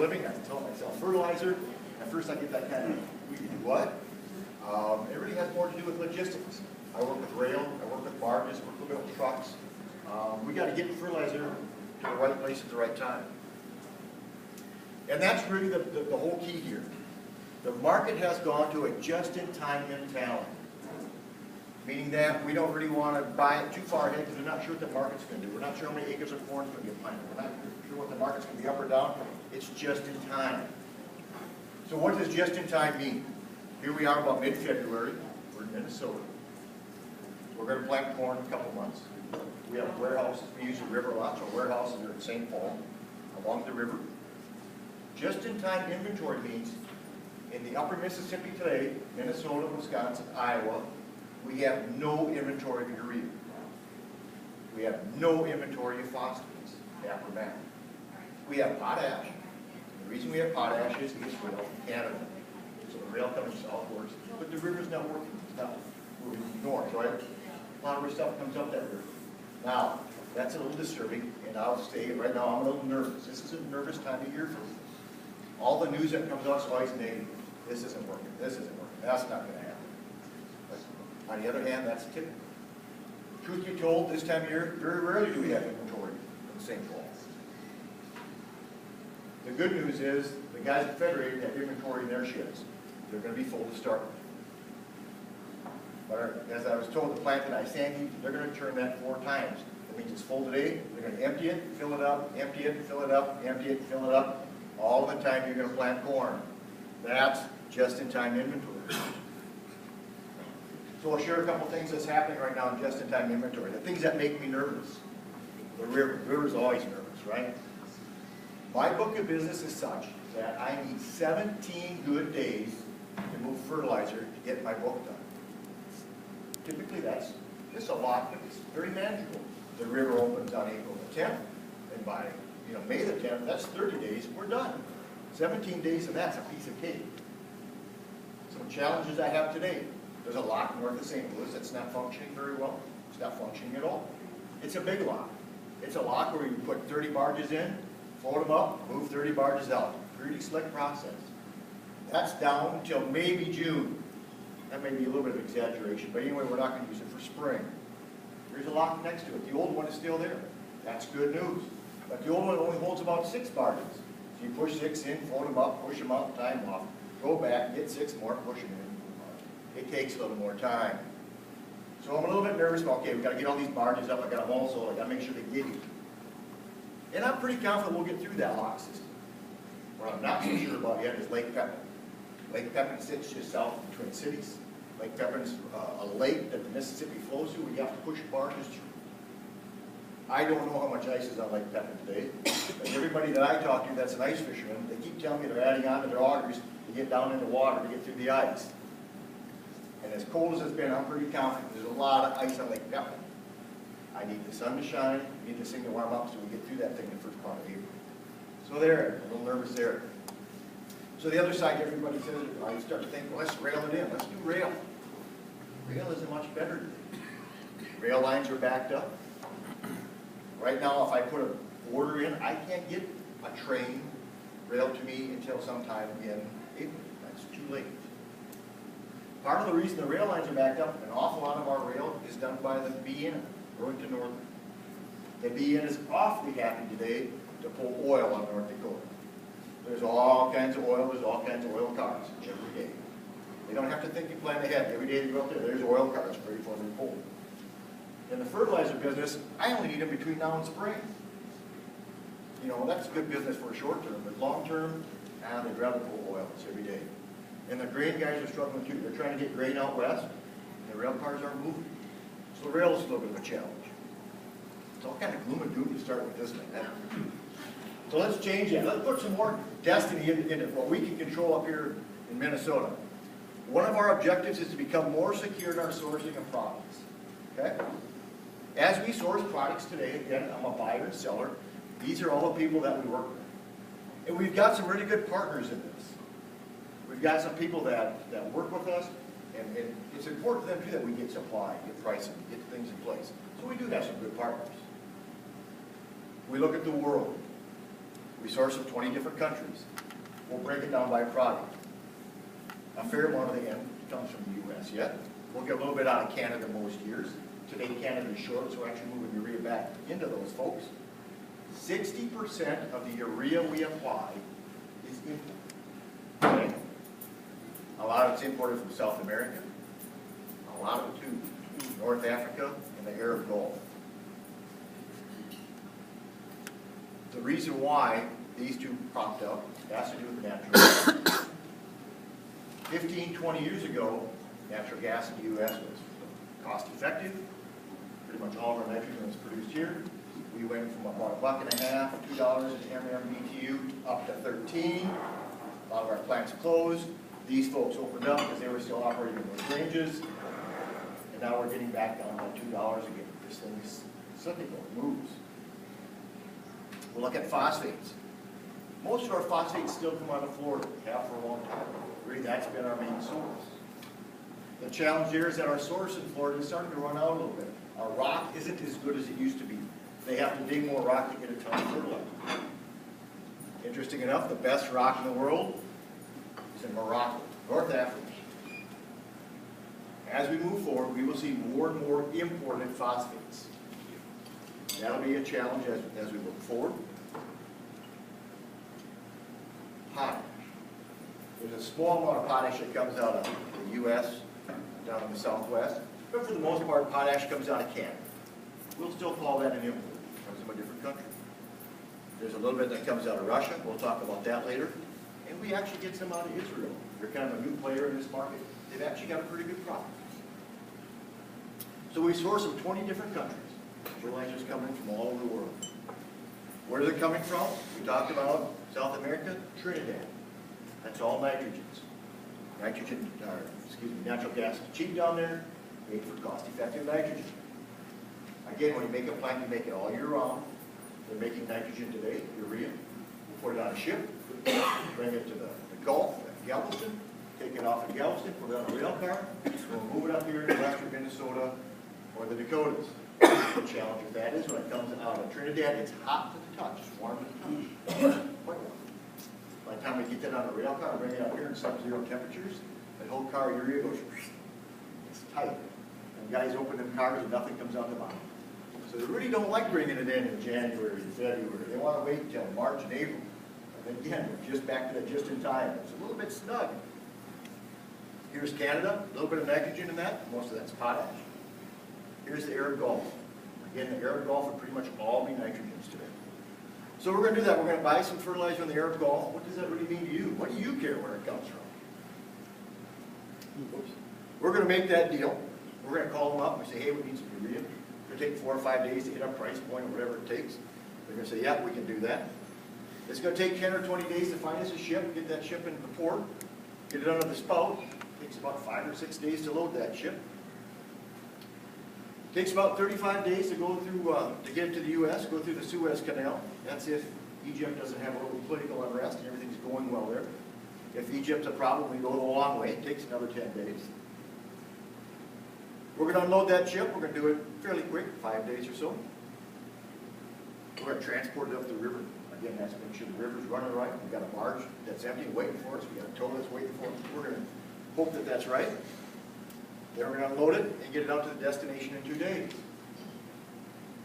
living. I tell myself fertilizer. At first I get that kind of, you do what? It really has more to do with logistics. I work with rail, I work with barges, I work with trucks. We got to get the fertilizer to the right place at the right time. And that's really the whole key here. The market has gone to a just-in-time mentality, meaning that we don't really want to buy it too far ahead because we're not sure what the market's going to do. We're not sure how many acres of corn is going to get planted. We're not sure what the market's going to be up or down. It's just in time. So what does just in time mean? Here we are about mid-February. We're in Minnesota. We're going to plant corn in a couple months. We have warehouses. We use the river a lot, so our warehouses are in St. Paul, along the river. Just-in-time inventory means in the upper Mississippi today, Minnesota, Wisconsin, Iowa, we have no inventory of urea. We have no inventory of phosphates after that. We have potash. The reason we have potash is rail from Canada. So the rail coming southwards, but the river's not working. It's not moving north, right? A lot of stuff comes up that river. Now, that's a little disturbing, and I'll say right now I'm a little nervous. This is a nervous time of year for me. All the news that comes out is always negative. This isn't working. This isn't working. That's not going to happen. But on the other hand, that's typical. Truth be told, this time of year, very rarely do we have inventory in St. Paul. The good news is the guys at Federated have inventory in their sheds. They're going to be full to start with. But as I was told, the plant that I sandy, they're going to turn that 4 times. That means it's full today. They're going to empty it, fill it up, empty it, fill it up, empty it, fill it up. All the time you're going to plant corn. That's just-in-time inventory. So I'll share a couple things that's happening right now in just-in-time inventory. The things that make me nervous. The river. The river's always nervous, right? My book of business is such that I need 17 good days to move fertilizer to get my book done. Typically that's a lot, but it's very manageable. The river opens on April the 10th, and by May the 10th, that's 30 days, we're done. 17 days and that's a piece of cake. Some challenges I have today. There's a lock north of St. Louis that's not functioning very well. It's not functioning at all. It's a big lock. It's a lock where you put 30 barges in, float them up, move 30 barges out. Pretty slick process. That's down until maybe June. That may be a little bit of exaggeration, but anyway, we're not going to use it for spring. There's a lock next to it. The old one is still there. That's good news. But the old one only holds about 6 barges. So you push 6 in, float them up, push them out, time off, go back, get 6 more, push them in. It takes a little more time. So I'm a little bit nervous about, okay, we've got to get all these barges up. I've got them all sold. I've got to make sure they get here. And I'm pretty confident we'll get through that lock system. What I'm not so sure about yet is Lake Pepin. Lake Pepin sits just south of the Twin Cities. Lake Pepin's a lake that the Mississippi flows through. We have to push barges through. I don't know how much ice is on Lake Pepin today, but everybody that I talk to that's an ice fisherman, they keep telling me they're adding on to their augers to get down in the water to get through the ice. And as cold as it's been, I'm pretty confident there's a lot of ice on Lake Pepin. I need the sun to shine, I need this thing to warm up so we get through that thing in the first part of April. So there, a little nervous there. So the other side, everybody says, I start to think, well, let's rail it in. Let's do rail. Rail isn't much better today. Rail lines are backed up. Right now, if I put an order in, I can't get a train railed to me until sometime in April. That's too late. Part of the reason the rail lines are backed up, an awful lot of our rail is done by the BN, Burlington Northern. The BN is awfully happy today to pull oil on North Dakota. There's all kinds of oil, there's all kinds of oil cars every day. They don't have to think and plan ahead. Every day they go up there, there's oil cars ready for them to pull. In the fertilizer business, I only need them between now and spring. That's good business for a short term, but long term, they'd rather pull oil every day. And the grain guys are struggling too. They're trying to get grain out west, and the rail cars aren't moving. So rail is a little bit of a challenge. It's all kind of gloom and doom to start with this thing. So let's change it. Let's put some more destiny into what we can control up here in Minnesota. One of our objectives is to become more secure in our sourcing of products. Okay? As we source products today, again, I'm a buyer and seller. These are all the people that we work with. And we've got some really good partners in this. We've got some people that work with us, and it's important to them too that we get supply, get pricing, get things in place. So we do have some good partners. We look at the world. We source from 20 different countries. We'll break it down by product. A fair amount of the end comes from the U.S. yet. We'll get a little bit out of Canada most years. Today Canada is short, so we're actually moving urea back into those folks. 60% of the urea we apply is imported. Okay? A lot of it's imported from South America. A lot of it too, North Africa and the Arab Gulf. The reason why these two popped up has to do with natural gas. 15, 20 years ago, natural gas in the U.S. was cost effective. Pretty much all of our nitrogen was produced here. We went from about $1.50, $2 an MMBTU up to 13. A lot of our plants closed. These folks opened up because they were still operating in those ranges. And now we're getting back down to $2 again. This thing is cyclical, it moves. We'll look at phosphates. Most of our phosphates still come out of Florida, have for a long time. Really, that's been our main source. The challenge here is that our source in Florida is starting to run out a little bit. Our rock isn't as good as it used to be. They have to dig more rock to get a ton of fertilizer. Interesting enough, the best rock in the world is in Morocco, North Africa. As we move forward, we will see more and more imported phosphates. That'll be a challenge as we look forward. Potash. There's a small amount of potash that comes out of the U.S., down in the Southwest, but for the most part, potash comes out of Canada. We'll still call that an import. It comes from a different country. There's a little bit that comes out of Russia. We'll talk about that later. And we actually get some out of Israel. They're kind of a new player in this market. They've actually got a pretty good product. So we source from 20 different countries. Fertilizers coming from all over the world. Where is it coming from? We talked about South America, Trinidad. That's all nitrogens. Natural gas is cheap down there, made for cost-effective nitrogen. Again, when you make a plant, you make it all year round. They're making nitrogen today, urea. We'll put it on a ship, bring it to the Gulf at Galveston, take it off at Galveston, put it on a rail car, we'll move it up here to western Minnesota or the Dakotas. The challenge with that is when it comes out of Trinidad, it's hot to the touch, it's warm to the touch. Quite warm. By the time we get that on a rail car, bring it up here in sub-zero temperatures, that whole car urea goes, it's tight. And guys open them cars and nothing comes out the bottom. So they really don't like bringing it in January and February. They want to wait until March and April. And again, we're just back to that just in time. It's a little bit snug. Here's Canada, a little bit of nitrogen in that. Most of that's potash. Here's the Arab Gulf. Again, the Arab Gulf would pretty much all be nitrogens today. So we're going to do that. We're going to buy some fertilizer in the Arab Gulf. What does that really mean to you? What do you care where it comes from? Oops. We're going to make that deal. We're going to call them up and say, hey, we need some urea. It's going to take 4 or 5 days to hit our price point or whatever it takes. They're going to say, yeah, we can do that. It's going to take 10 or 20 days to find us a ship, get that ship into the port, get it under the spout. It takes about 5 or 6 days to load that ship. It takes about 35 days to go through, to get it to the U.S., go through the Suez Canal. That's if Egypt doesn't have a little political unrest and everything's going well there. If Egypt's a problem, we go the long way. It takes another 10 days. We're going to unload that ship. We're going to do it fairly quick, 5 days or so. We're going to transport it up the river. Again, that's to make sure the river's running right. We've got a barge that's empty waiting for us. We've got a tow that's waiting for us. We're going to hope that that's right. Then we're going to unload it and get it out to the destination in 2 days.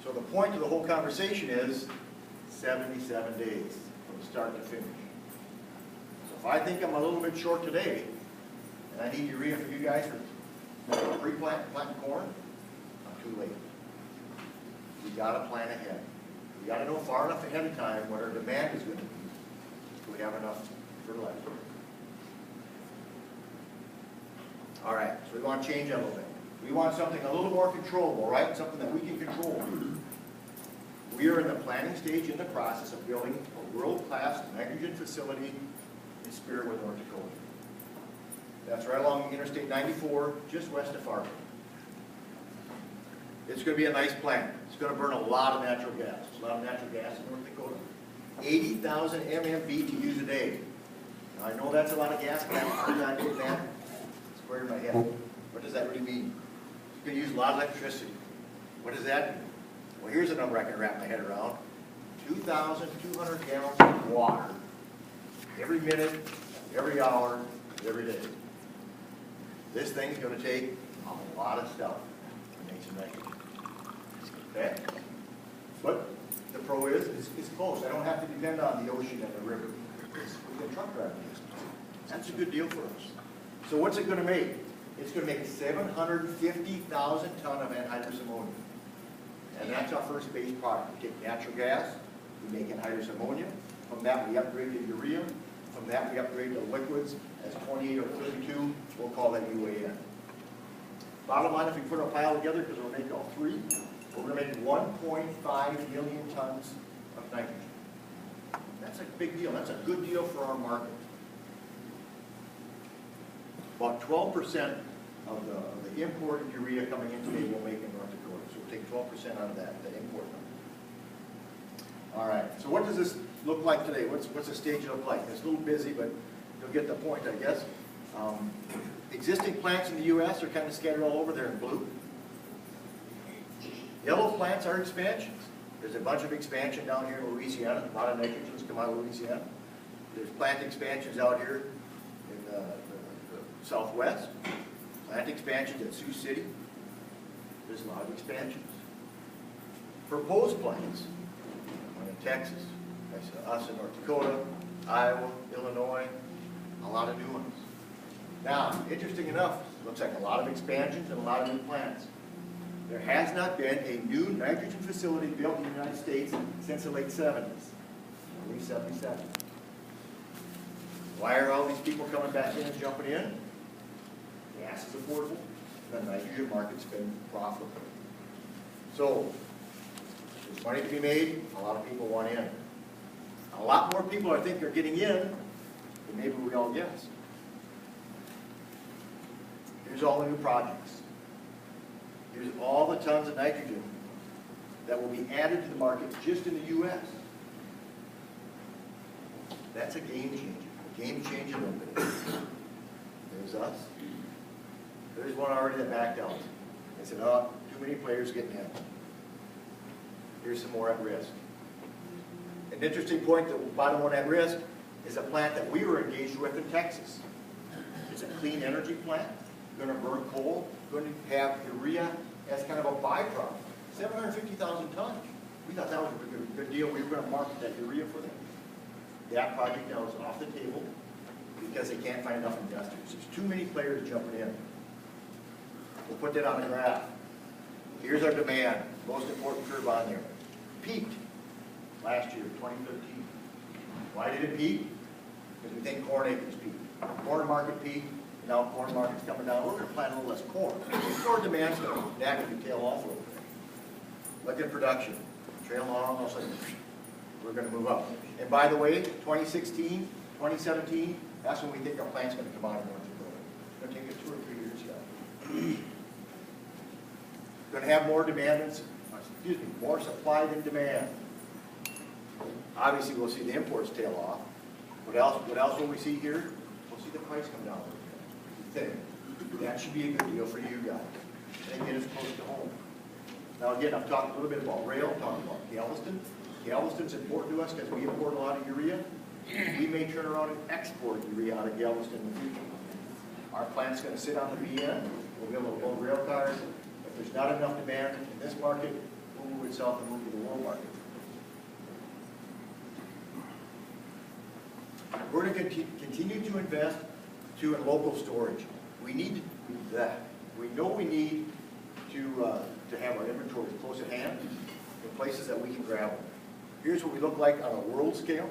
So the point of the whole conversation is 77 days from start to finish. So if I think I'm a little bit short today, and I need urea for you guys for pre-plant, planting corn, I'm too late. We got to plan ahead. We got to know far enough ahead of time what our demand is going to be so we have enough fertilizer. All right, so we want to change that a little bit. We want something a little more controllable, right? Something that we can control. We are in the planning stage in the process of building a world-class nitrogen facility in Spearwood, North Dakota. That's right along Interstate 94, just west of Fargo. It's going to be a nice plant. It's going to burn a lot of natural gas. There's a lot of natural gas in North Dakota. 80,000 MMBTUs a day. Now, I know that's a lot of gas, but I'm not getting that square in my head. What does that really mean? You're going to use a lot of electricity. What does that mean? Well, here's a number I can wrap my head around. 2,200 gallons of water every minute, every hour, every day. This thing's going to take a lot of stuff to make some nitrogen. Okay? But the pro is it's close. I don't have to depend on the ocean and the river. We can truck drive this. That's a good deal for us. So what's it going to make? It's going to make 750,000 ton of anhydrous ammonia. And that's our first base product. We take natural gas, we make anhydrous ammonia. From that we upgrade to urea. From that we upgrade to liquids as 28 or 32. We'll call that UAN. Bottom line, if we put our pile together, because we'll make all three, we're going to make 1.5 million tons of nitrogen. That's a big deal. That's a good deal for our market. About 12% of the imported urea coming in today we'll make in North Dakota. So we'll take 12% out of that, the import number. All right, so what does this look like today? What's the stage look like? It's a little busy, but you'll get the point, I guess. Existing plants in the U.S. are kind of scattered all over there in blue. Yellow plants are expansions. There's a bunch of expansion down here in Louisiana. A lot of nitrogens come out of Louisiana. There's plant expansions out here in the Southwest. Plant expansions at Sioux City. There's a lot of expansions. Proposed plants, one in Texas, us in North Dakota, Iowa, Illinois, a lot of new ones. Now, interesting enough, looks like a lot of expansions and a lot of new plants. There has not been a new nitrogen facility built in the United States since the late 70s, I believe 77. Why are all these people coming back in and jumping in? Gas is affordable, the nitrogen market's been profitable. So, there's money to be made, a lot of people want in. A lot more people, I think, are getting in than maybe we all guessed. Here's all the new projects. Here's all the tons of nitrogen that will be added to the market just in the U.S. That's a game changer. Game changer. There's us. There's one already that backed out. They said, oh, too many players getting in. Here's some more at risk. An interesting point, the bottom one at risk is a plant that we were engaged with in Texas. It's a clean energy plant, going to burn coal, going to have urea as kind of a byproduct. 750,000 tons. We thought that was a good deal. We were going to market that urea for them. That project now is off the table because they can't find enough investors. There's too many players jumping in. We'll put that on the graph. Here's our demand, most important curve on there. Peaked last year, 2013. Why did it peak? Because we think corn acres peaked. Corn market peaked, now corn market's coming down. We're going to plant a little less corn. Corn demand's going to naturally tail off a little bit. Look at production. Trail along, all of a sudden, we're going to move up. And by the way, 2016, 2017, that's when we think our plant's going to come out of North Dakota. It's going to take us 2 or 3 years yet. Going to have more demand, more supply than demand. Obviously, we'll see the imports tail off. What else will we see here? We'll see the price come down a little bit. That should be a good deal for you guys. And get us close to home. Now again, I've talked a little bit about rail, talking about Galveston. Galveston's important to us because we import a lot of urea. We may turn around and export urea out of Galveston in the future. Our plant's going to sit on the BN. We'll be able to load rail cars. If there's not enough demand in this market, we'll move it south and move to the world market. We're going to continue to invest in local storage. We need that. We know we need to have our inventory close at hand in places that we can grab them. Here's what we look like on a world scale.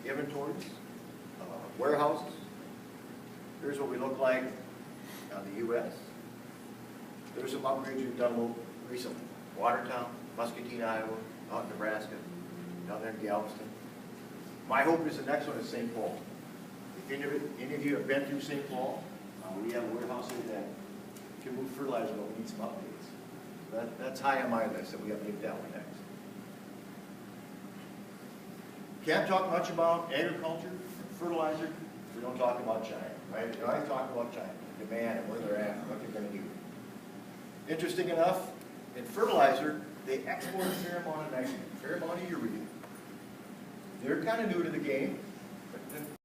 Inventories, warehouses. Here's what we look like on the U.S. There's some upgrades we've done recently. Watertown, Muscatine, Iowa, out in Nebraska, down there in Galveston. My hope is the next one is St. Paul. If any of you have been through St. Paul, we have a warehouse there that can move fertilizer, but we need some updates. That's high on my list, and we have to get that one next. Can't talk much about agriculture, fertilizer, if we don't talk about China, right? We always talk about China, demand and where they're at, and what they're going to do. Interesting enough, in fertilizer, they export a fair amount of nitrogen, a fair amount of urea. they're kind of new to the game, but